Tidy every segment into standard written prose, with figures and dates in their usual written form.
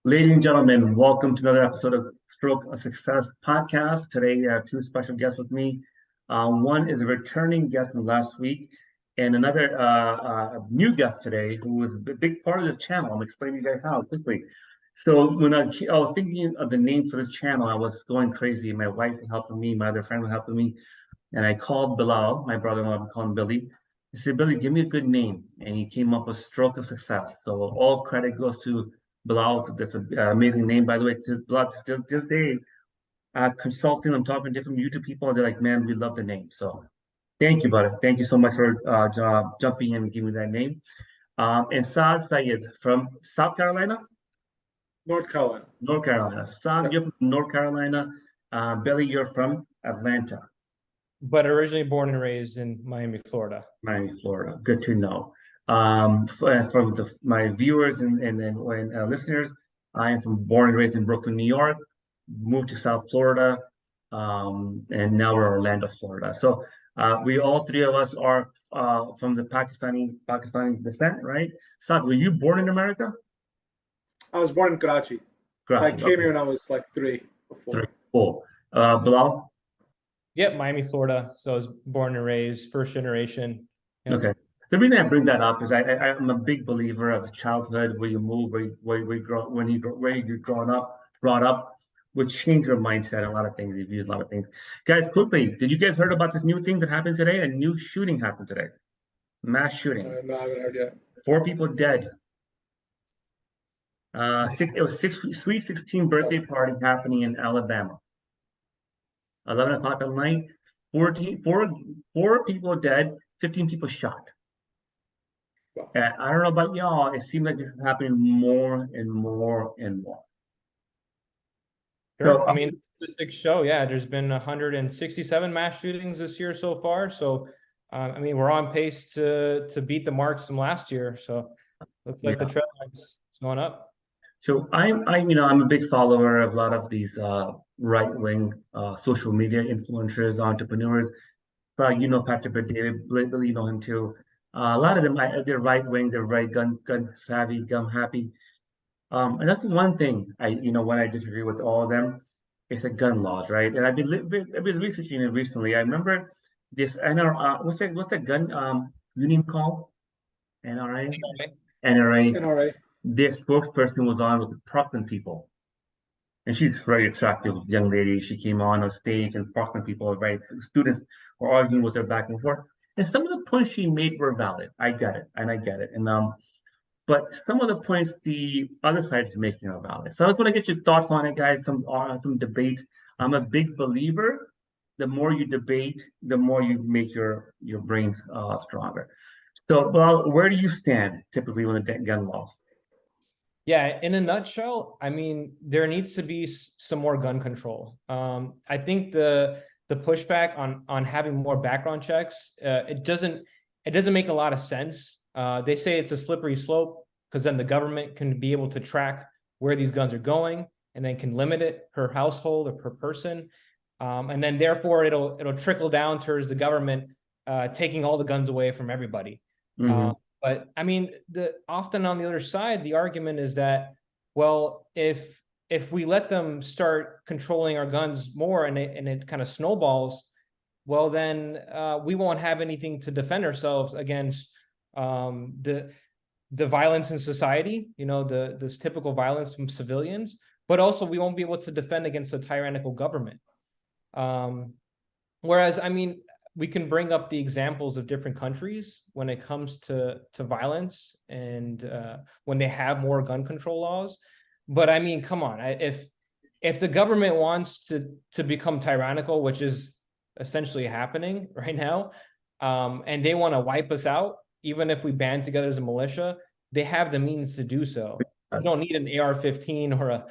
Ladies and gentlemen, welcome to another episode of Stroke of Success podcast. Today, I have two special guests with me. One is a returning guest from last week, and another new guest today who was a big part of this channel. I'm explaining to you guys how quickly. So when I was thinking of the name for this channel, I was going crazy. My wife was helping me, my other friend was helping me, and I called Bilal, my brother-in-law, I call him Billy. I said, Billy, give me a good name, and he came up with Stroke of Success. So all credit goes to Bilal. That's an amazing name, by the way. To Bilal, to this day, consulting, I'm talking to different YouTube people. They're like, man, we love the name. So thank you, brother. Thank you so much for jumping in and giving me that name. And Saad Sayed from South Carolina? North Carolina. North Carolina. Saad, you're from North Carolina. Billy, you're from Atlanta. But originally born and raised in Miami, Florida. Miami, Florida. Good to know. From my viewers and listeners, I am born and raised in Brooklyn, New York, moved to South Florida, and now we're Orlando, Florida. So we all three of us are from the Pakistani descent, right? Saad, were you born in America? I was born in Karachi. I came here when I was like three or four. Cool. Bilal? Yep, Miami, Florida. So I was born and raised, first generation. Okay. The reason I bring that up is I'm a big believer of childhood, where you move, where you're brought up, would change your mindset. A lot of things, you view a lot of things. Guys, quickly, did you guys heard about this new thing that happened today? A new shooting happened today. Mass shooting. No, I haven't heard yet. 4 people dead. It was Sweet 16 birthday party happening in Alabama. 11 o'clock at night. 4 people dead, 15 people shot. Wow. And I don't know about y'all, it seems like this is happening more and more and more. Sure. I mean, statistics show, there's been 167 mass shootings this year so far. So, I mean, we're on pace to beat the marks from last year. So, looks like the trend line's going up. So I'm a big follower of a lot of these right-wing social media influencers, entrepreneurs. You know Patrick David, Billy, you know him too. A lot of them, they're right-wing, they're very gun savvy, gun happy. And that's one thing when I disagree with all of them, it's the gun laws, right? And I've been researching it recently. I remember this NRA, what's the gun union called? NRA. NRA. Their spokesperson was on with the Parkland people, and she's a very attractive young lady. She came on stage, and Parkland people, right? Students were arguing with her back and forth. And some of the points she made were valid. I get it. And but some of the points the other side is making are valid. So I just want to get your thoughts on it, guys. Some debate. I'm a big believer. The more you debate, the more you make your brains stronger. So, well, where do you stand typically on the gun laws? Yeah, in a nutshell, I mean, there needs to be some more gun control. I think the pushback on having more background checks, it doesn't make a lot of sense. They say it's a slippery slope because then the government can be able to track where these guns are going and then can limit it per household or per person. And then therefore it'll trickle down towards the government taking all the guns away from everybody. Mm-hmm. But I mean, often on the other side, the argument is that, well, if we let them start controlling our guns more and it kind of snowballs, well, then we won't have anything to defend ourselves against the violence in society, this typical violence from civilians, but also we won't be able to defend against a tyrannical government. Whereas, I mean, we can bring up the examples of different countries when it comes to violence and when they have more gun control laws. But I mean, come on, if the government wants to become tyrannical, which is essentially happening right now, and they want to wipe us out, even if we band together as a militia, they have the means to do so. You don't need an AR-15 or a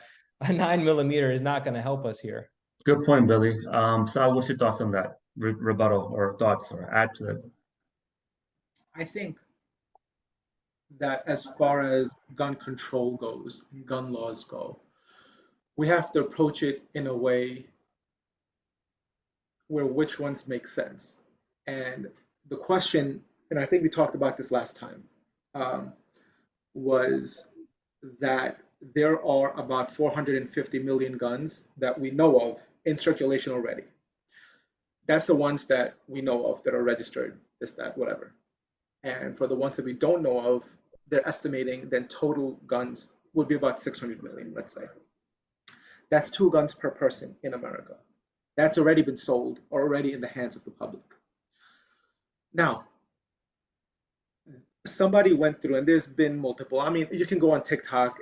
9mm is not going to help us here. Good point, Billy. Sal, what's your thoughts on that? Rebuttal or thoughts or add to it? I think that as far as gun control goes, gun laws go, we have to approach it in a way where which ones make sense. And the question, and I think we talked about this last time, was that there are about 450 million guns that we know of in circulation already. That's the ones that we know of that are registered, this, that, whatever. And for the ones that we don't know of, they're estimating then total guns would be about 600 million, let's say. That's 2 guns per person in America. That's already been sold, or already in the hands of the public. Now, somebody went through, and there's been multiple. I mean, you can go on TikTok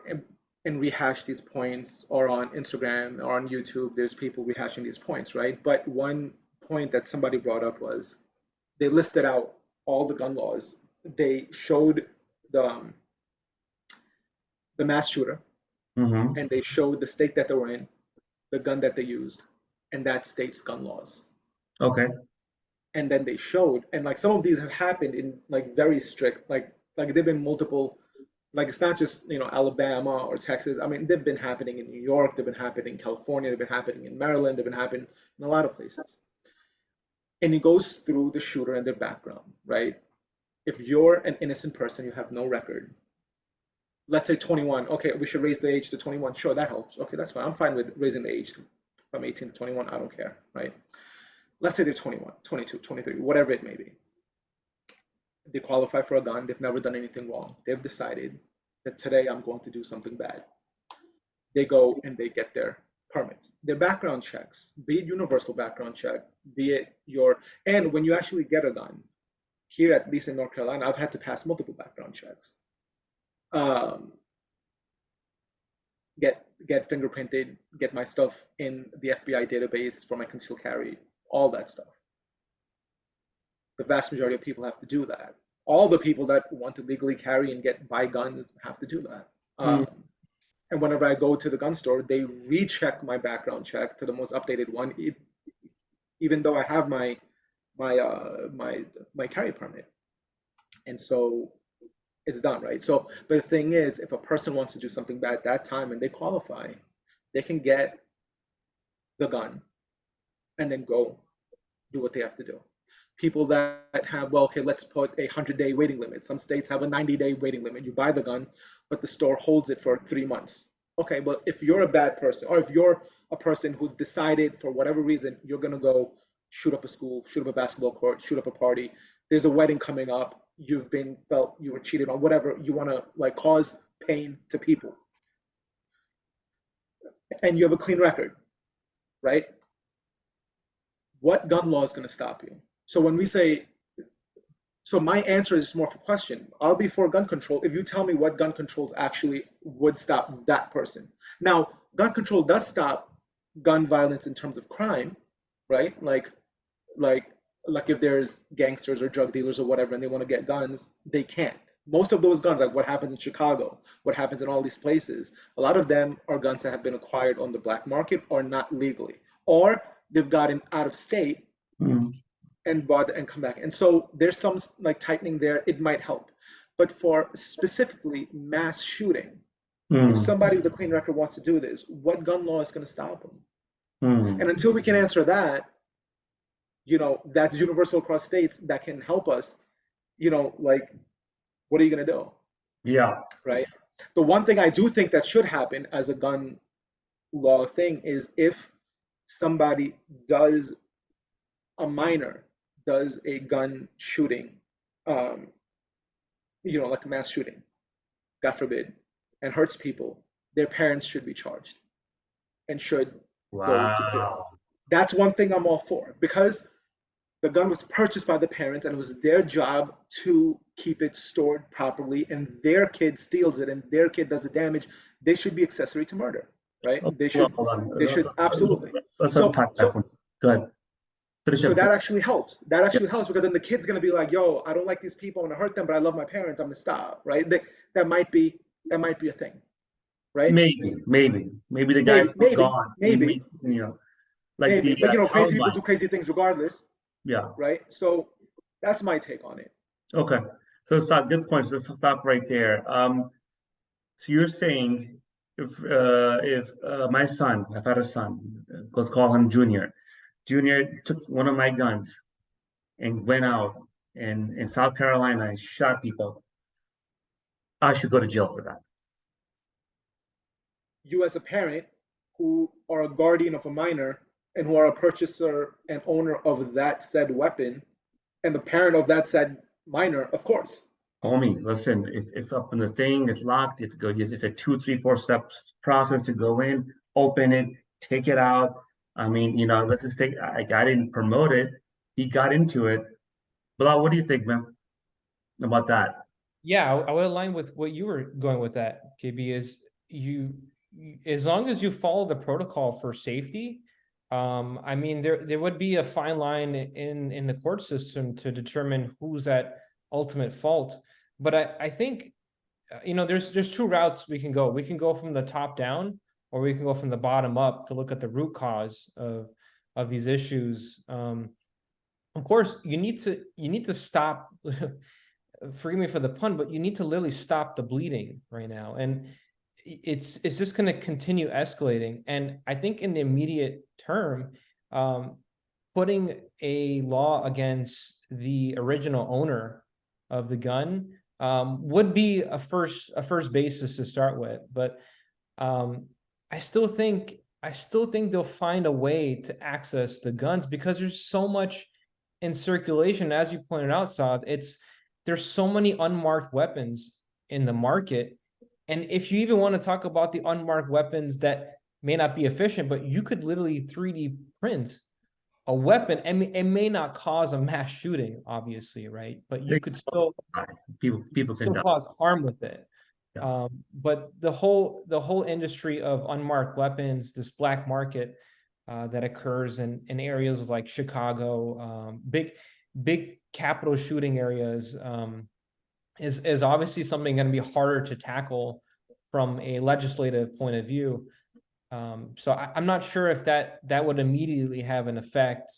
and rehash these points, or on Instagram or on YouTube, there's people rehashing these points, right? But one point that somebody brought up was they listed out all the gun laws. They showed the mass shooter, and they showed the state that they were in, the gun that they used, and that state's gun laws. Okay. And then they showed, and like some of these have happened in like very strict, like they've been multiple, like it's not just, you know, Alabama or Texas. I mean, they've been happening in New York, they've been happening in California, they've been happening in Maryland, they've been happening in a lot of places. And he goes through the shooter and their background, right? If you're an innocent person, you have no record, let's say 21, okay, we should raise the age to 21. Sure, that helps. Okay, that's fine. I'm fine with raising the age from 18 to 21. I don't care, right? Let's say they're 21, 22, 23, whatever it may be. They qualify for a gun. They've never done anything wrong. They've decided that today I'm going to do something bad. They go and they get their permit. Their background checks, be it universal background check, be it your, and when you actually get a gun, here at least in North Carolina, I've had to pass multiple background checks. Get fingerprinted, get my stuff in the FBI database for my concealed carry, all that stuff. The vast majority of people have to do that. All the people that want to legally carry and buy guns have to do that. And whenever I go to the gun store, they recheck my background check to the most updated one, even though I have my carry permit. And so it's done, right? So, but the thing is, if a person wants to do something bad at that time and they qualify, they can get the gun and then go do what they have to do. People that have, well, okay, let's put a 100-day waiting limit. Some states have a 90-day waiting limit. You buy the gun, but the store holds it for 3 months. Okay, but if you're a bad person, or if you're a person who's decided for whatever reason, you're gonna go shoot up a school, shoot up a basketball court, shoot up a party, there's a wedding coming up, you've been felt you were cheated on, whatever, you wanna like cause pain to people, and you have a clean record, right? What gun law is gonna stop you? So when we say, so my answer is more of a question. I'll be for gun control if you tell me what gun controls actually would stop that person. Now, gun control does stop gun violence in terms of crime, right? Like if there's gangsters or drug dealers or whatever and they want to get guns, they can't. Most of those guns, like what happens in Chicago, what happens in all these places, a lot of them are guns that have been acquired on the black market or not legally, or they've gotten out of state and bought and come back. And so there's some like tightening there, it might help. But for specifically mass shooting, if somebody with a clean record wants to do this, what gun law is going to stop them? And until we can answer that, you know, that's universal across states that can help us, you know, like, what are you going to do? Yeah. Right. The one thing I do think that should happen as a gun law thing is if somebody does, a minor does a gun shooting, you know, like a mass shooting, God forbid, and hurts people, their parents should be charged and should go to jail. That's one thing I'm all for, because the gun was purchased by the parents and it was their job to keep it stored properly, and their kid steals it and their kid does the damage. They should be accessory to murder, right? They should absolutely. So go ahead. So that actually helps. That actually helps, because then the kid's gonna be like, "Yo, I don't like these people. I'm gonna hurt them, but I love my parents. I'm gonna stop." Right? That might be a thing, right? Maybe the guy's gone. Maybe you know, like maybe. But you know, crazy people do crazy things regardless. Yeah. Right. So that's my take on it. Okay. So Saad, good points. Let's stop right there. So you're saying if my son, I've had a son, let's call him Junior. Junior took one of my guns and went out in South Carolina and shot people, I should go to jail for that. you as a parent who are a guardian of a minor and who are a purchaser and owner of that said weapon, and the parent of that said minor, of course. Homie, listen, it's up in the thing, it's locked, it's good. It's a 2, 3, 4 steps process to go in, open it, take it out. I mean, let's just say I didn't promote it. He got into it. Bilal, what do you think, man, about that? Yeah, I would align with what you were going with that, KB, is as long as you follow the protocol for safety, I mean, there would be a fine line in the court system to determine who's at ultimate fault. But I think, there's two routes we can go. We can go from the top down, or we can go from the bottom up to look at the root cause of these issues. Of course, you need to stop. Forgive me for the pun, but you need to literally stop the bleeding right now, and it's just going to continue escalating. And I think in the immediate term, putting a law against the original owner of the gun would be a first basis to start with. But I still think they'll find a way to access the guns, because there's so much in circulation. As you pointed out, Saad, there's so many unmarked weapons in the market. And if you even want to talk about the unmarked weapons that may not be efficient, but you could literally 3D print a weapon, and it may not cause a mass shooting, obviously, right? But you could still people can cause harm with it. Yeah. But the whole industry of unmarked weapons, this black market that occurs in areas like Chicago, big capital shooting areas, is obviously something going to be harder to tackle from a legislative point of view. So I'm not sure if that would immediately have an effect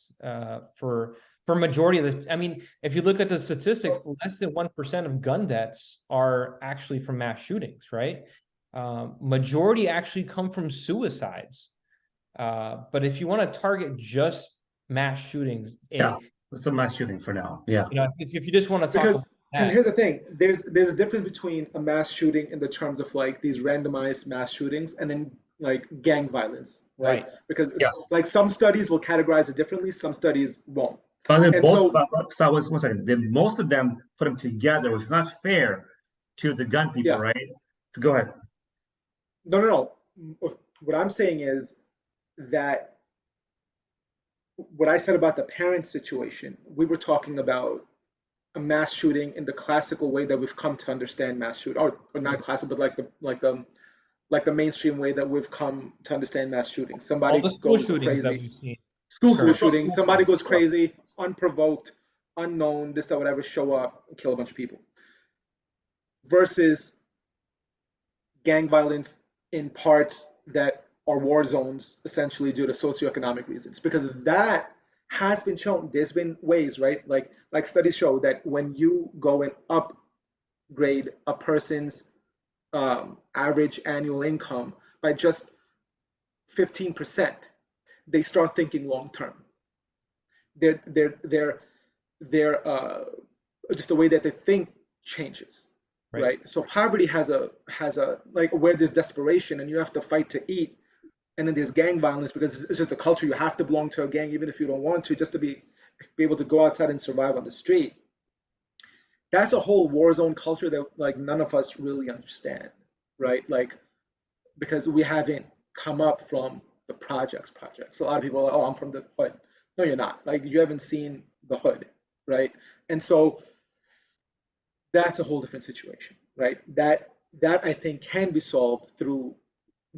for majority of the. I mean, if you look at the statistics, less than 1% of gun deaths are actually from mass shootings, right? Majority actually come from suicides. But if you want to target just mass shootings, it's a mass shooting for now. Yeah. If you just want to talk. Because here's the thing, there's a difference between a mass shooting in the terms of like these randomized mass shootings and then like gang violence, right? Because like some studies will categorize it differently, some studies won't. But then one second. Most of them put them together, which is not fair to the gun people, right? So go ahead. No. What I'm saying is that what I said about the parent situation, we were talking about a mass shooting in the classical way that we've come to understand mass shooting, or not classical, but like the mainstream way that we've come to understand mass shooting. Somebody goes crazy. School shooting. Somebody goes crazy, unprovoked, unknown, this, that, whatever, show up and kill a bunch of people. Versus gang violence in parts that are war zones, essentially due to socioeconomic reasons, because that has been shown. There's been ways, right? Like studies show that when you go and upgrade a person's average annual income by just 15%, they start thinking long term. They're just the way that they think changes, right? So poverty has a like where there's desperation and you have to fight to eat. And then there's gang violence because it's just a culture. You have to belong to a gang even if you don't want to, just to be able to go outside and survive on the street. That's a whole war zone culture that like none of us really understand, right? Like, because we haven't come up from the projects. A lot of people are like, oh, I'm from the hood. No, you're not. Like, you haven't seen the hood, right? And so that's a whole different situation, right? That I think can be solved through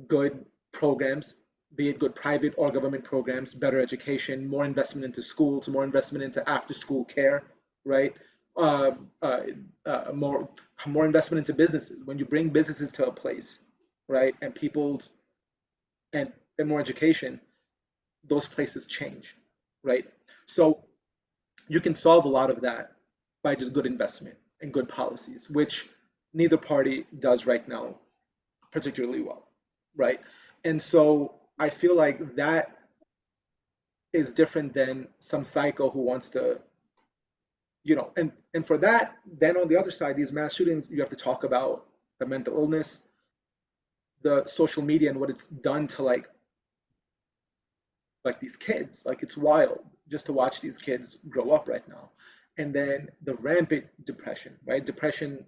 good programs, be it good private or government programs, better education, more investment into schools, more investment into after-school care, right? More investment into businesses. When you bring businesses to a place, right, and and more education, those places change, right? So you can solve a lot of that by just good investment and good policies, which neither party does right now particularly well, right? And so I feel like that is different than some psycho who wants to, and for that, then on the other side, these mass shootings, you have to talk about the mental illness, the social media and what it's done to like these kids. Like it's wild just to watch these kids grow up right now. And then the rampant depression, right? Depression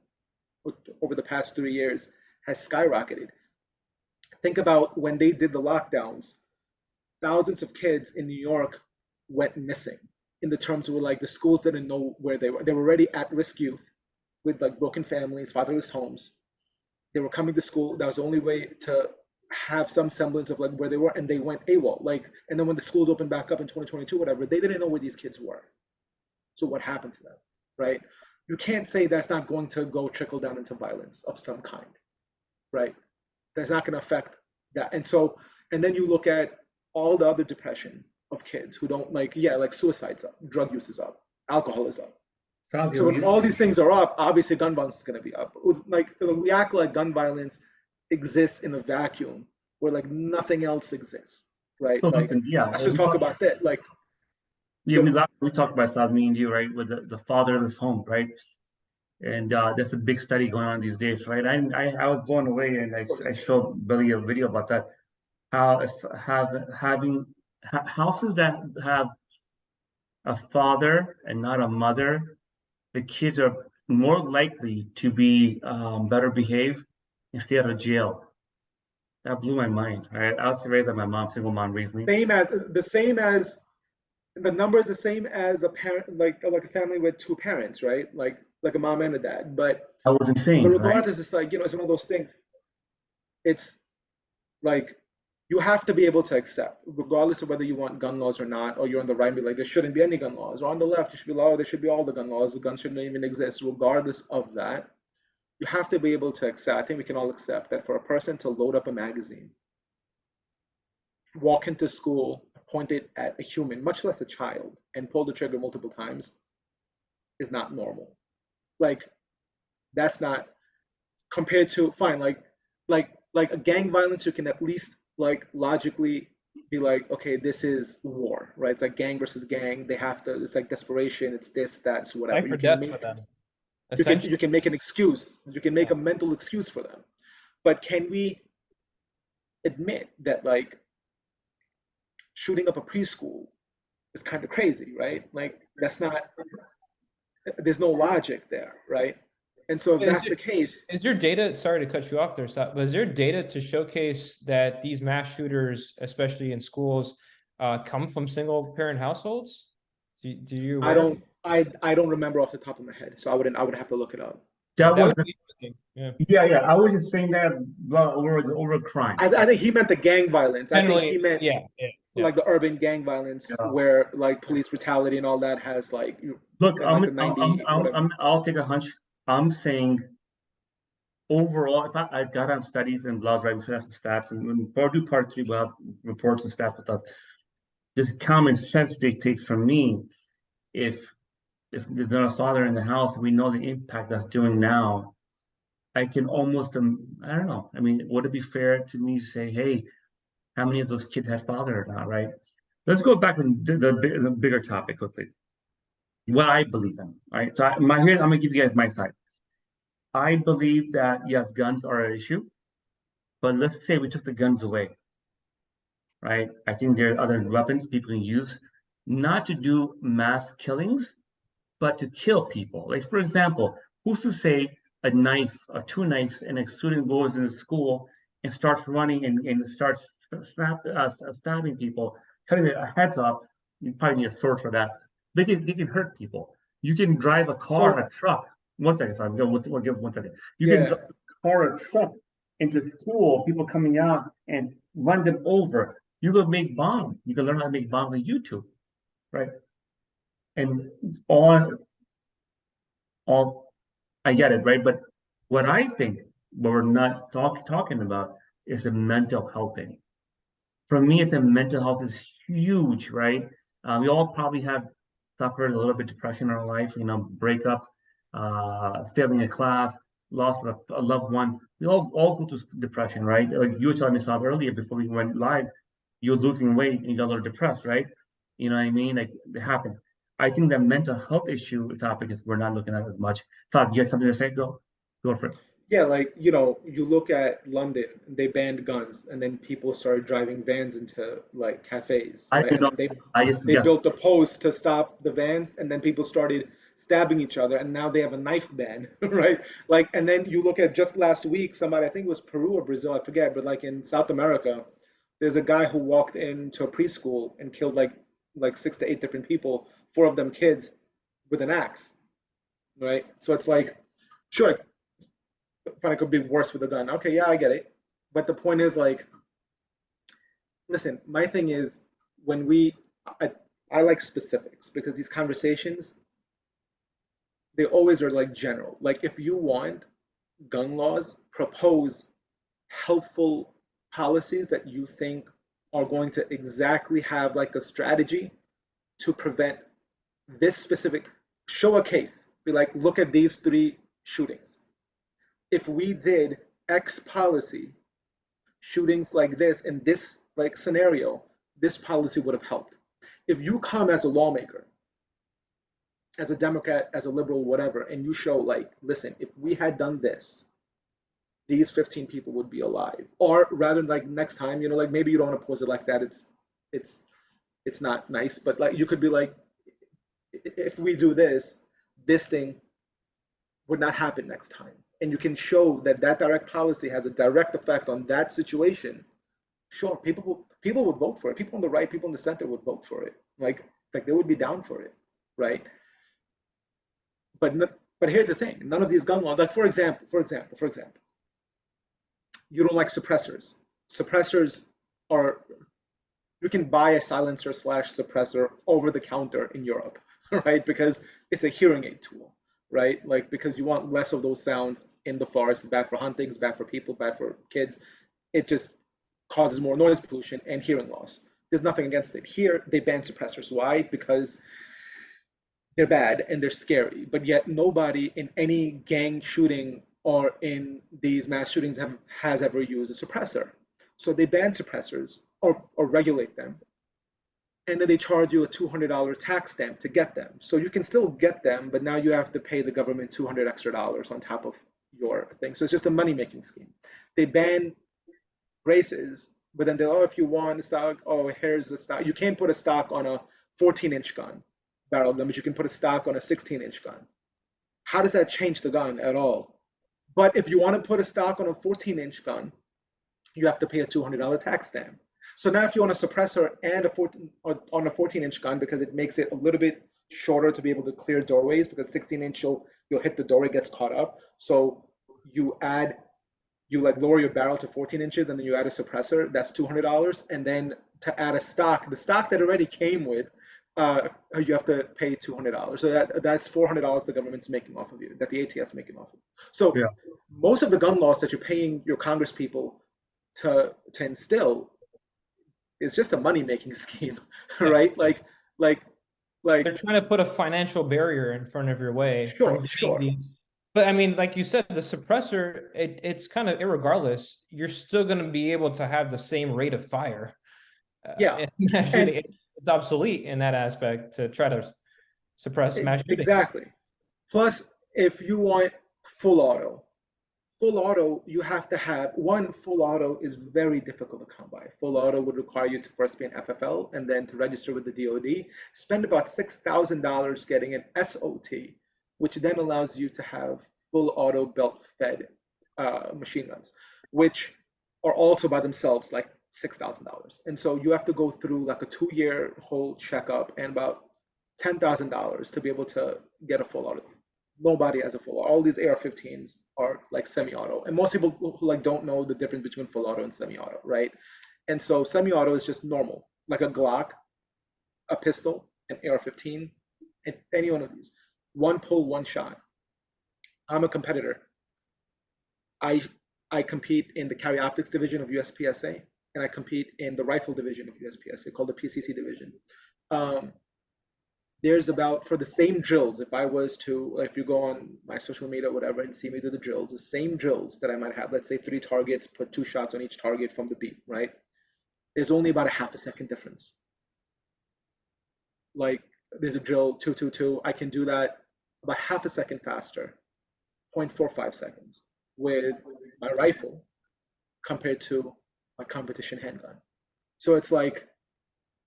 over the past 3 years has skyrocketed. Think about when they did the lockdowns, thousands of kids in New York went missing in the terms where like the schools didn't know where they were. They were already at-risk youth with like broken families, fatherless homes. They were coming to school. That was the only way to have some semblance of like where they were, and they went AWOL. Like, and then when the schools opened back up in 2022, whatever, they didn't know where these kids were. So what happened to them, right? You can't say that's not going to go trickle down into violence of some kind, right? That's not going to affect that. And so, and then you look at all the other depression of kids who don't like, yeah, like suicide's up, drug use is up, alcohol is up. So when all these things are up, obviously gun violence is going to be up. Like we act like gun violence exists in a vacuum where like nothing else exists, right? Like, yeah, let's just talk about that. Like, yeah, we talked about Saad, me and you, right, with the fatherless home, right? And there's a big study going on these days, right? I was blown away, and I showed Billy a video about that. How if having houses that have a father and not a mother, the kids are more likely to be better behaved and stay out of jail. That blew my mind. Right? I was raised by my mom, single mom raised me. Same as the number is the same as a parent, like a family with two parents, right? Like a mom and a dad. But that was insane. But regardless, right? It's like, you know, it's one of those things. It's like you have to be able to accept, regardless of whether you want gun laws or not, or you're on the right and be like, there shouldn't be any gun laws, or on the left, you should be like, oh, there should be all the gun laws. The guns shouldn't even exist. Regardless of that, you have to be able to accept. I think we can all accept that for a person to load up a magazine, walk into school, point it at a human, much less a child, and pull the trigger multiple times is not normal. Like, that's not compared to fine, like a gang violence, you can at least like logically be like, okay, this is war, right? It's like gang versus gang. They have to, it's like desperation, it's this, that's whatever. You can make, you can make an excuse. You can make a mental excuse for them. But can we admit that like shooting up a preschool is kind of crazy, right? Like that's not, there's no logic there, right? And so if that's the case, is there data, sorry to cut you off there, Saad, but is there data to showcase that these mass shooters, especially in schools, come from single parent households? Do you I don't remember off the top of my head, so I would have to look it up. That would be interesting. Yeah. I was just saying that over crime. I think he meant the gang violence. I think he meant like the urban gang violence where like police brutality and all that has like. Look, I'll take a hunch. I'm saying overall, if I got on studies and blogs, right, we should have some stats, and when we do part 3, we'll have reports and stats with us. This common sense dictates from me, if there's not a father in the house, we know the impact that's doing now. I can almost, I don't know. I mean, would it be fair to me to say, hey, how many of those kids had father or not, right? Let's go back to the bigger topic quickly. What I believe in, right? So I'm gonna give you guys my side. I believe that yes, guns are an issue, but let's say we took the guns away, right? I think there are other weapons people can use, not to do mass killings, but to kill people. Like for example, who's to say a knife or 2 knives and a student goes into school and starts running and starts stabbing people, cutting their heads off? You probably need a sword for that. They can hurt people. You can drive a car, a truck. 1 second, sorry. We'll give 1 second. You can drive a car or a truck into school, people coming out and run them over. You can make bombs. You can learn how to make bombs on YouTube, right? And all I get it, right? But what I think, what we're not talking about is the mental health thing. For me, the mental health is huge, right? We all probably have suffered a little bit of depression in our life, you know, breakups, failing a class, loss of a loved one. We all go through depression, right? Like you were telling me something earlier before we went live, you're losing weight and you got a little depressed, right? You know what I mean? Like it happens. I think the mental health issue topic is we're not looking at as much. Saad, you have something to say? Go for it. Yeah, like, you look at London, they banned guns, and then people started driving vans into like cafes, I right? do And not. then they I used to they guess. built a post to stop the vans, and then people started stabbing each other, and now they have a knife ban, right? Like, and then you look at just last week, somebody, I think it was Peru or Brazil, I forget, but like in South America, there's a guy who walked into a preschool and killed like 6 to 8 different people, four of them kids, with an axe, right? So it's like, sure, find it could be worse with a gun. Okay, yeah, I get it. But the point is, like, listen, my thing is, when I, I like specifics, because these conversations, they always are like general. Like, if you want gun laws, propose helpful policies that you think are going to exactly have like a strategy to prevent this specific, show a case, be like, look at these three shootings. If we did X policy, shootings like this in this like scenario, this policy would have helped. If you come as a lawmaker, as a Democrat, as a liberal, whatever, and you show like, listen, if we had done this, these 15 people would be alive. Or rather, like next time, like maybe you don't want to pose it like that. It's it's not nice, but like you could be like, if we do this, this thing would not happen next time. And you can show that that direct policy has a direct effect on that situation. Sure, people would vote for it. People on the right, people in the center would vote for it. Like they would be down for it, right? But but here's the thing: none of these gun laws, like for example, you don't like suppressors. Suppressors are, you can buy a silencer slash suppressor over the counter in Europe, right? Because it's a hearing aid tool, right? Like, because you want less of those sounds in the forest. It's bad for hunting, it's bad for people, bad for kids. It just causes more noise pollution and hearing loss. There's nothing against it. Here, they ban suppressors. Why? Because they're bad and they're scary. But yet, nobody in any gang shooting or in these mass shootings has ever used a suppressor. So they ban suppressors or regulate them, and then they charge you a $200 tax stamp to get them. So you can still get them, but now you have to pay the government $200 extra on top of your thing. So it's just a money making scheme. They ban braces, but then they'll, oh, if you want a stock, oh, here's the stock. You can't put a stock on a 14-inch gun, barrel gun, but you can put a stock on a 16-inch gun. How does that change the gun at all? But if you want to put a stock on a 14-inch gun, you have to pay a $200 tax stamp. So now if you want a suppressor and on a 14-inch gun, because it makes it a little bit shorter to be able to clear doorways, because 16-inch you'll hit the doorway, gets caught up. So you like lower your barrel to 14 inches, and then you add a suppressor, that's $200. And then to add a stock, the stock that already came with, you have to pay $200. So that's $400 the government's making off of you, that the ATF's making off of you. So Yeah. most of the gun laws that you're paying your Congress people to instill is just a money making scheme, right? Like They're trying to put a financial barrier in front of your way from sure. getting these. But I mean, like you said, the suppressor, it's kind of irregardless. You're still going to be able to have the same rate of fire. Yeah. Actually, it's obsolete in that aspect to try to suppress mass shootings. Exactly. Plus, if you want full auto, you have to have one. Full auto is very difficult to come by. Full auto would require you to first be an FFL and then to register with the DoD. Spend about $6,000 getting an SOT, which then allows you to have full auto belt fed machine guns, which are also by themselves like $6,000. And so you have to go through like a 2-year whole checkup and about $10,000 to be able to get a full auto. Nobody has a full auto. All these AR-15s are like semi-auto, and most people who like don't know the difference between full auto and semi-auto, right? And so semi-auto is just normal, like a Glock, a pistol, an AR-15, and any one of these. One pull, one shot. I'm a competitor. I compete in the carry optics division of USPSA, and I compete in the rifle division of USPSA called the PCC division. There's about, for the same drills, if you go on my social media or whatever and see me do the drills, the same drills that I might have, let's say 3 targets, put 2 shots on each target from the beat, right? There's only about a half a second difference. Like, there's a drill 222, I can do that about half a second faster, 0.45 seconds. with my rifle compared to my competition handgun. So it's like,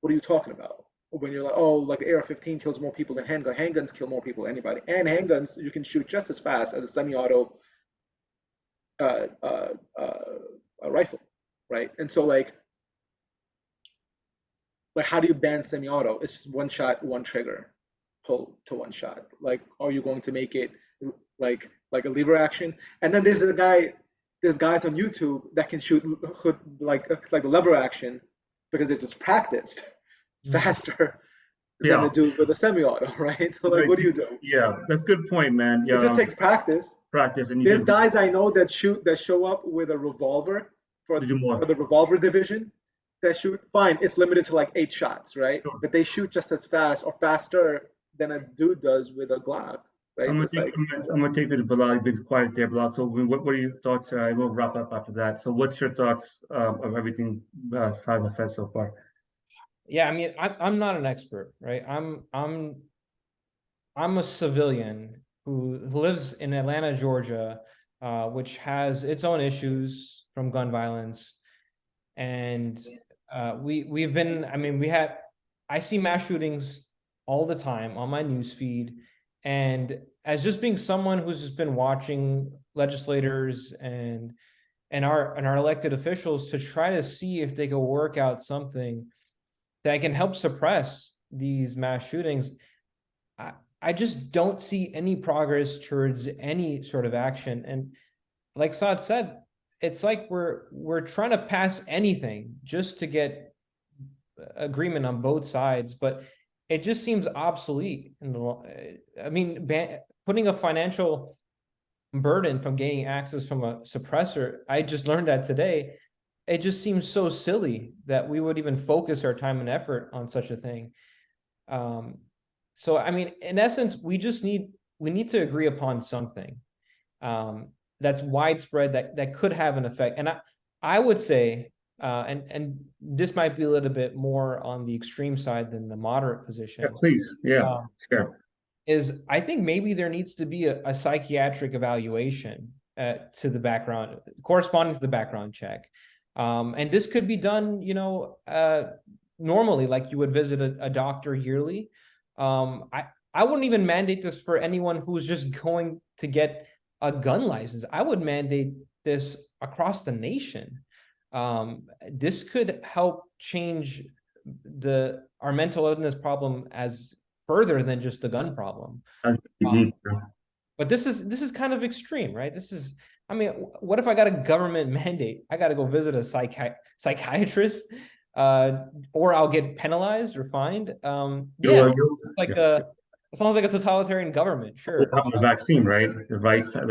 what are you talking about? When you're like, oh, like the AR-15 kills more people than handgun. Handguns kill more people than anybody. And handguns, you can shoot just as fast as a semi-auto a rifle, right? And so like how do you ban semi-auto? It's one shot, one trigger, pull to one shot. Like, are you going to make it like a lever action? And then there's guys on YouTube that can shoot like the lever action because they've just practiced faster than they do with a semi-auto, right? So like, what do you do? Yeah, that's a good point, man. Yeah, it just takes practice. And there's guys I know that show up with a revolver for the revolver division. That shoot fine. It's limited to like 8 shots, right? Sure. But they shoot just as fast or faster than a dude does with a Glock, right? I'm gonna take it to Bilal. You've been quiet there, Bilal. So what are your thoughts? I will wrap up after that. So what's your thoughts of everything Saad has said so far? Yeah, I mean, I'm not an expert, right? I'm a civilian who lives in Atlanta, Georgia, which has its own issues from gun violence, and we've been. I mean, I see mass shootings all the time on my news feed, and as just being someone who's just been watching legislators and our elected officials to try to see if they can work out something that can help suppress these mass shootings, I just don't see any progress towards any sort of action. And like Saad said, it's like we're trying to pass anything just to get agreement on both sides, but it just seems obsolete. I mean, putting a financial burden from gaining access from a suppressor, I just learned that today. It just seems so silly that we would even focus our time and effort on such a thing. So, I mean, in essence, we need to agree upon something that's widespread, that could have an effect. And I would say, and this might be a little bit more on the extreme side than the moderate position. Yeah, please. Yeah, sure. Is I think maybe there needs to be a psychiatric evaluation to the background, corresponding to the background check. And this could be done, normally, like you would visit a doctor yearly. I wouldn't even mandate this for anyone who's just going to get a gun license. I would mandate this across the nation. This could help change our mental illness problem as further than just the gun problem. But this is kind of extreme, right? I mean, what if I got a government mandate? I got to go visit a psychiatrist, or I'll get penalized or fined. It sounds like a totalitarian government. Sure. The vaccine, right? The rights, the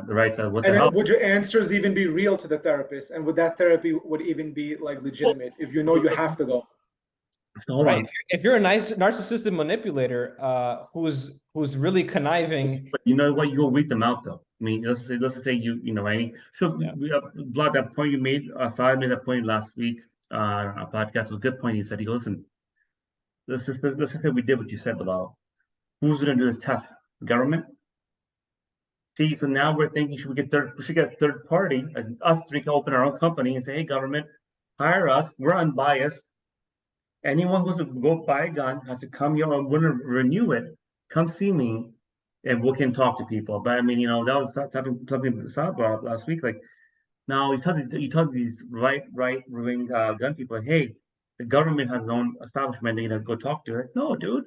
rights. What the hell? Would your answers even be real to the therapist? And would that therapy would even be like legitimate if you know you have to go? Right. If you're a narcissistic manipulator who's really conniving, but you know what, you'll weed them out though. I mean, let's say you know, right? So Vlad, that point you made, Saad made that point last week on a podcast. It was a good point. He said, listen, let's just say we did what you said about who's going to do this test? Government. See, so now we're thinking, should get a third party, and us three can open our own company and say, hey, government, hire us. We're unbiased. Anyone who wants to go buy a gun has to come here and want to renew it. Come see me, and we can talk to people. But I mean, that was something Saad brought up last week. Like, now you tell these right-wing gun people, hey, the government has its own establishment, and you go talk to it. No, dude,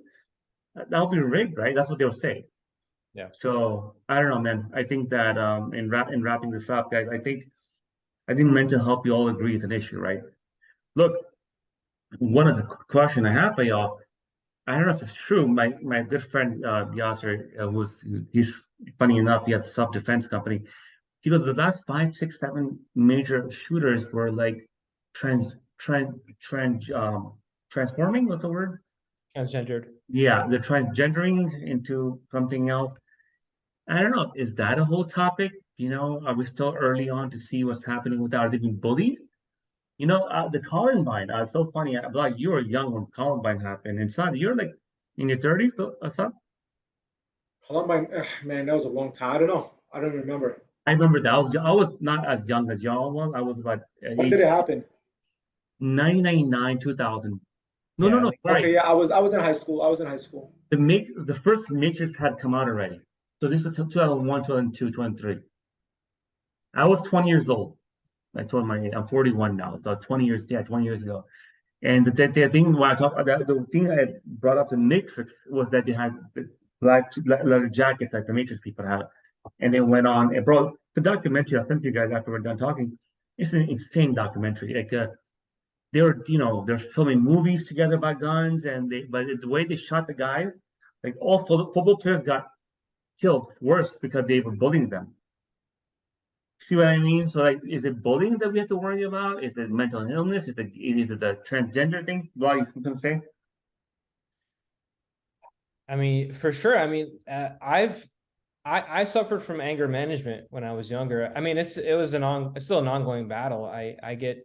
that'll be rigged, right? That's what they'll say. Yeah. So I don't know, man. I think that in wrapping this up, guys, I think mental health, we all agree, is an issue, right? Look. One of the question I have for y'all, I don't know if it's true. My good friend Yasser, he's funny enough, he had a self-defense company. He goes, the last 5, 6, 7 major shooters were like transforming. What's the word? Transgendered. Yeah, they're transgendering into something else. I don't know. Is that a whole topic? Are we still early on to see what's happening with that? Are they being bullied? The Columbine, it's so funny. Like, you were young when Columbine happened. And Saad, you're like in your 30s, Saad? Columbine, man, that was a long time. I don't know. I don't remember. I remember that. I was not as young as y'all was. I was about When did age it happen? 1999, 2000. No, no, Yeah, no. like, Sorry. Okay, yeah, I was in high school. I was in high school. The first Matrix had come out already. So this was 2001, 2002, 2003. I was 20 years old. I told my I'm 41 now, so 20 years, yeah, 20 years ago. And the thing when I talk about that, the thing I brought up the Matrix was that they had the black leather jackets like the Matrix people have, and they went on. And bro, the documentary I sent you guys after we're done talking, it's an insane documentary. Like they were, they're filming movies together about guns, and but the way they shot the guys, like all football players got killed worse because they were bullying them. See what I mean? So like, is it bullying that we have to worry about? Is it mental illness? Is it the transgender thing? Well, you see what I'm saying? I mean, for sure. I mean, I suffered from anger management when I was younger. I mean, it's still an ongoing battle. I get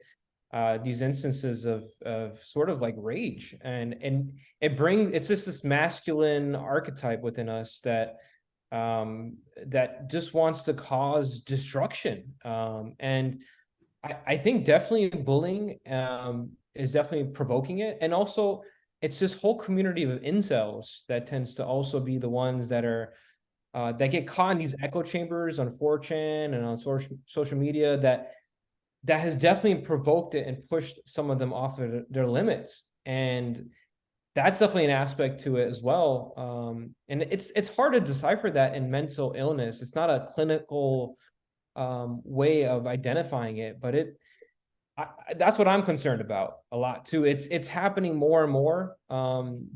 these instances of sort of like rage, and it's just this masculine archetype within us that just wants to cause destruction. And I think definitely bullying is definitely provoking it, and also it's this whole community of incels that tends to also be the ones that get caught in these echo chambers on 4chan and on social media that has definitely provoked it and pushed some of them off of their limits. And that's definitely an aspect to it as well. And it's hard to decipher that in mental illness. It's not a clinical way of identifying it, but that's what I'm concerned about a lot too. It's happening more and more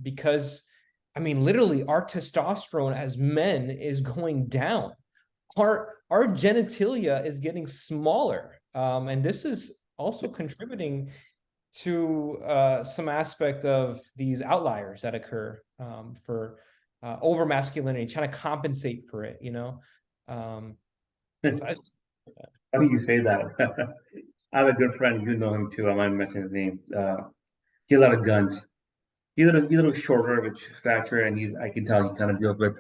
because I mean, literally, our testosterone as men is going down. Our genitalia is getting smaller, and this is also contributing to some aspect of these outliers that occur for over masculinity, trying to compensate for it. So Funny you say that. I have a good friend, you know him too. I might mention his name. He had a lot of guns. He's a little shorter of a stature, and I can tell he kind of deals with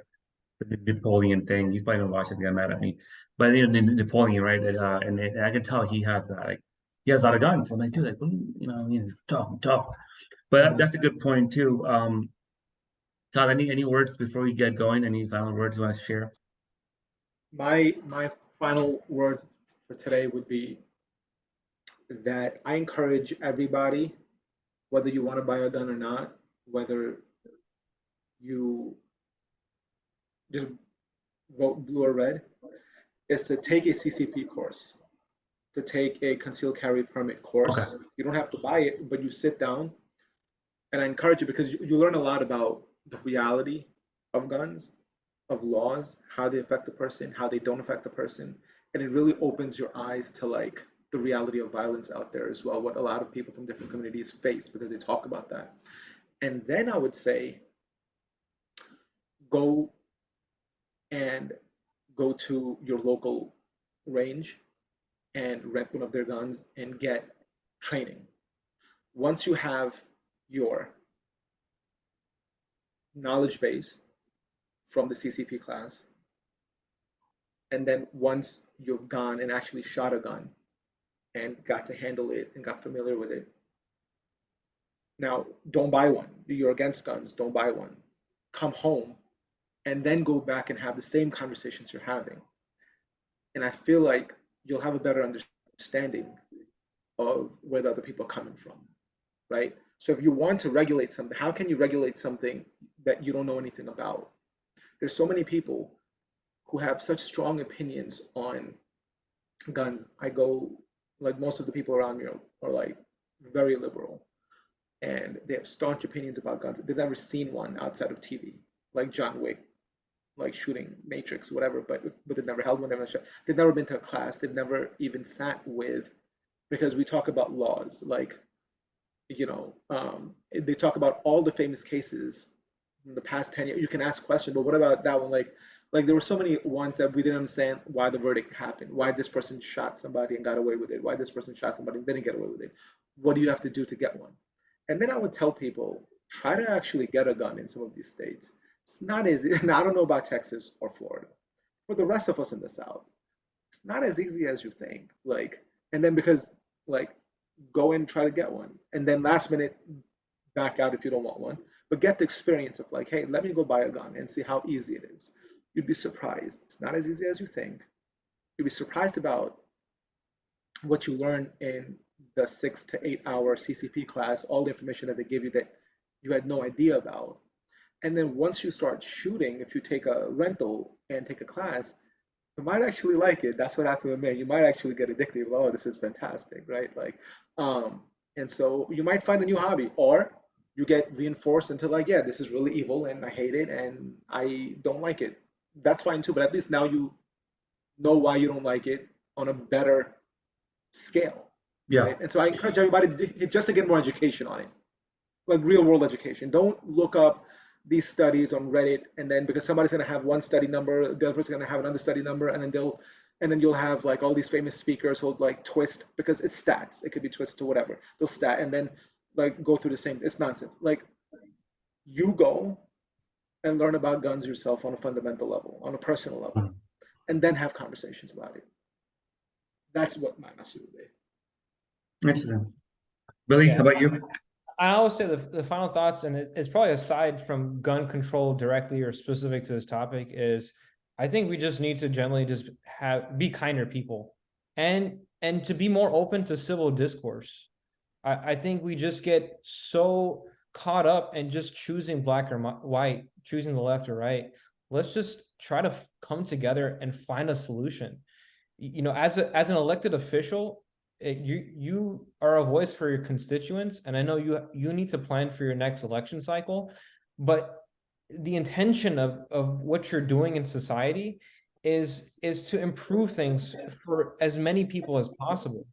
the Napoleon thing. He's probably gonna watch it, get mad at me. But Napoleon, right? And I can tell he has that. Like, he has a lot of guns. I'm like, dude, like, he's tough, tough. But that's a good point too. Todd, any words before we get going? Any final words you want to share? My final words for today would be that I encourage everybody, whether you want to buy a gun or not, whether you just vote blue or red, is to take a CCP course, to take a concealed carry permit Okay. course. You don't have to buy it, but you sit down, and I encourage you because you learn a lot about the reality of guns, of laws, how they affect the person, how they don't affect the person, and it really opens your eyes to like the reality of violence out there as well, what a lot of people from different communities face because they talk about that. And then I would say go and go to your local range and rent one of their guns and get training. Once you have your knowledge base from the CCP class, and then once you've gone and actually shot a gun and got to handle it and got familiar with it, now don't buy one. You're against guns, don't buy one. Come home and then go back and have the same conversations you're having. And I feel like you'll have a better understanding of where the other people are coming from, right? So if you want to regulate something, how can you regulate something that you don't know anything about? There's so many people who have such strong opinions on guns. I go, like most of the people around me are like very liberal, and they have staunch opinions about guns. They've never seen one outside of TV, like John Wick, like shooting Matrix, whatever. But they've never held one. They've never been to a class. They've never even sat with, because we talk about laws, like they talk about all the famous cases in the past 10 years. You can ask questions, but what about that one? Like there were so many ones that we didn't understand why the verdict happened, why this person shot somebody and got away with it, why this person shot somebody and didn't get away with it. What do you have to do to get one? And then I would tell people, try to actually get a gun in some of these states. It's not easy. And I don't know about Texas or Florida. For the rest of us in the South, it's not as easy as you think. Like, and then because like go and try to get one, and then last minute back out if you don't want one. But get the experience of like, hey, let me go buy a gun and see how easy it is. You'd be surprised. It's not as easy as you think. You'd be surprised about what you learn in the 6 to 8 hour CCP class, all the information that they give you that you had no idea about. And then once you start shooting, if you take a rental and take a class, you might actually like it. That's what happened with me. You might actually get addicted. Oh, this is fantastic, right? Like, and so you might find a new hobby, or you get reinforced into like, yeah, this is really evil and I hate it and I don't like it. That's fine too, but at least now you know why you don't like it on a better scale. Yeah. Right? And so I encourage everybody just to get more education on it, like real world education. Don't look up these studies on Reddit and then because somebody's going to have one study number, the other person's going to have another study number, and then you'll have like all these famous speakers who'll like twist because it's stats. It could be twisted to whatever. They'll stat and then like go through the same. It's nonsense. Like you go and learn about guns yourself on a fundamental level, on a personal level, and then have conversations about it. That's what my message would be. Interesting. Billy, how about you? I always say the final thoughts, and it's probably aside from gun control directly or specific to this topic, is I think we just need to generally just be kinder people and to be more open to civil discourse. I think we just get so caught up in just choosing black or white, choosing the left or right. Let's just try to come together and find a solution. You know, as an elected official, you are a voice for your constituents, and I know you need to plan for your next election cycle, but the intention of what you're doing in society is to improve things for as many people as possible.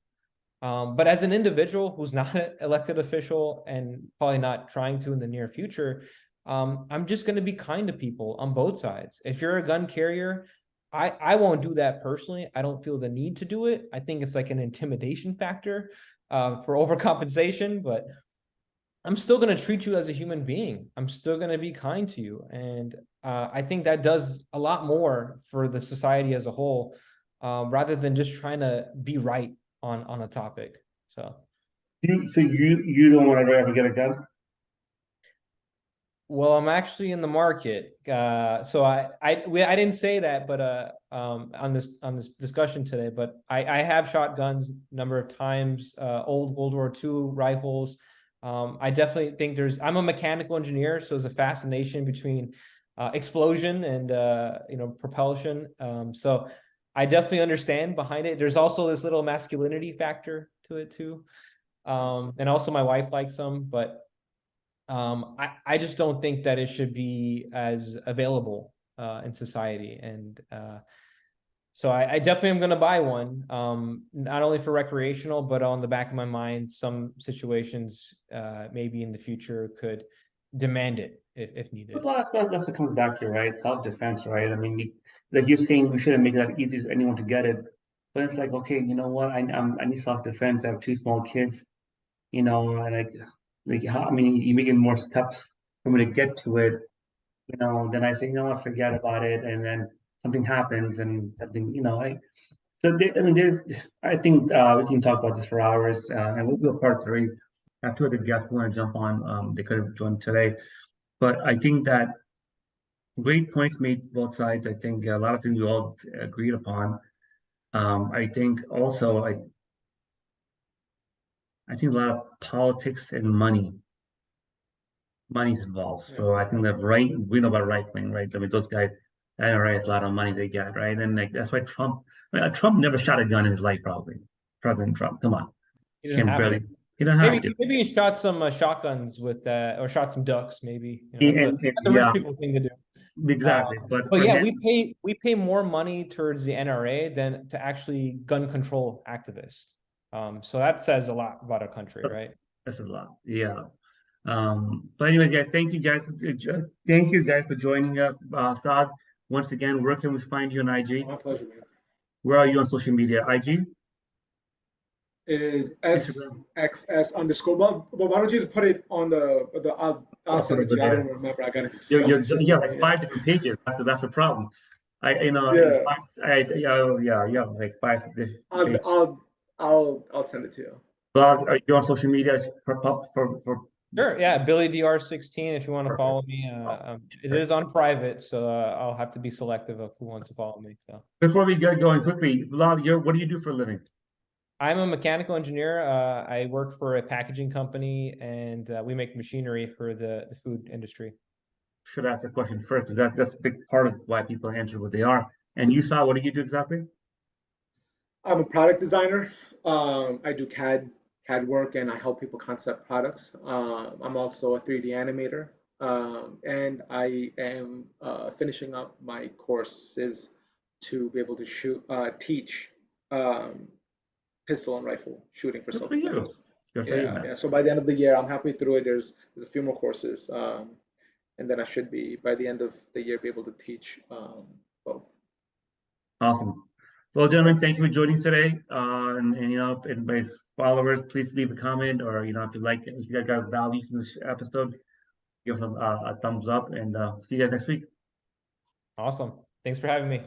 But as an individual who's not an elected official and probably not trying to in the near future, I'm just going to be kind to people on both sides. If you're a gun carrier, I won't do that personally. I don't feel the need to do it. I think it's like an intimidation factor for overcompensation, but I'm still going to treat you as a human being. I'm still going to be kind to you. And I think that does a lot more for the society as a whole, rather than just trying to be right on a topic. So you don't want to ever get a gun? Well, I'm actually in the market. So I didn't say that, but on this discussion today, but I have shot guns a number of times, old World War II rifles. I definitely think I'm a mechanical engineer, so there's a fascination between explosion and propulsion. So I definitely understand behind it. There's also this little masculinity factor to it too. And also my wife likes them, but I just don't think that it should be as available in society. And so I definitely am going to buy one, not only for recreational, but on the back of my mind, some situations maybe in the future could demand it if needed. Well, that's what comes back to, right? Self-defense, right? I mean, like you're saying, we shouldn't make that easy for anyone to get it. But it's like, okay, you know what? I need self-defense. I have 2 small kids, and I mean, you making more steps for me to get to it, then I say, no, forget about it. And then something happens and something, I think we can talk about this for hours, and we'll do a part 3. I have 2 other guests who want to jump on. They could have joined today. But I think that great points made both sides. I think a lot of things we all agreed upon. I think also, I think a lot of politics and money's involved. So I think that we know about right wing, right? I mean, those guys, a lot of money they get, right? And like that's why Trump never shot a gun in his life, probably. President Trump, come on, he didn't have to. He don't have to. Maybe he shot some shotguns with that, or shot some ducks. Maybe that's a rich people thing to do. Exactly, but yeah, we pay more money towards the NRA than to actually gun control activists. So that says a lot about our country, right? That's a lot, yeah. But anyways, guys, thank you guys for joining us. Saad, once again, where can we find you on IG? My pleasure, man. Where are you on social media? IG? It is SXS_. Well, why don't you put it on I'll send it to you. I don't remember. I got it. Yeah, like 5 different pages. That's the problem. Yeah, like 5. I'll send it to you. Bilal, are you on social media for Sure, yeah, Billy DR16 if you want to follow me. It is on private, so I'll have to be selective of who wants to follow me. So before we get going quickly, Bilal, what do you do for a living? I'm a mechanical engineer. I work for a packaging company, and we make machinery for the food industry. Should ask the question first, but that's a big part of why people answer what they are. And you, Saad, what do you do exactly? I'm a product designer. I do CAD work, and I help people concept products. I'm also a 3D animator, and I am finishing up my courses to be able to teach pistol and rifle shooting for Good for you. self-defense. Good for you, man. Yeah. So by the end of the year, I'm halfway through it. There's a few more courses, and then I should be by the end of the year be able to teach both. Awesome. Well, gentlemen, thank you for joining today. And my followers, please leave a comment, or if you guys got value from this episode, give us a thumbs up, and see you guys next week. Awesome. Thanks for having me.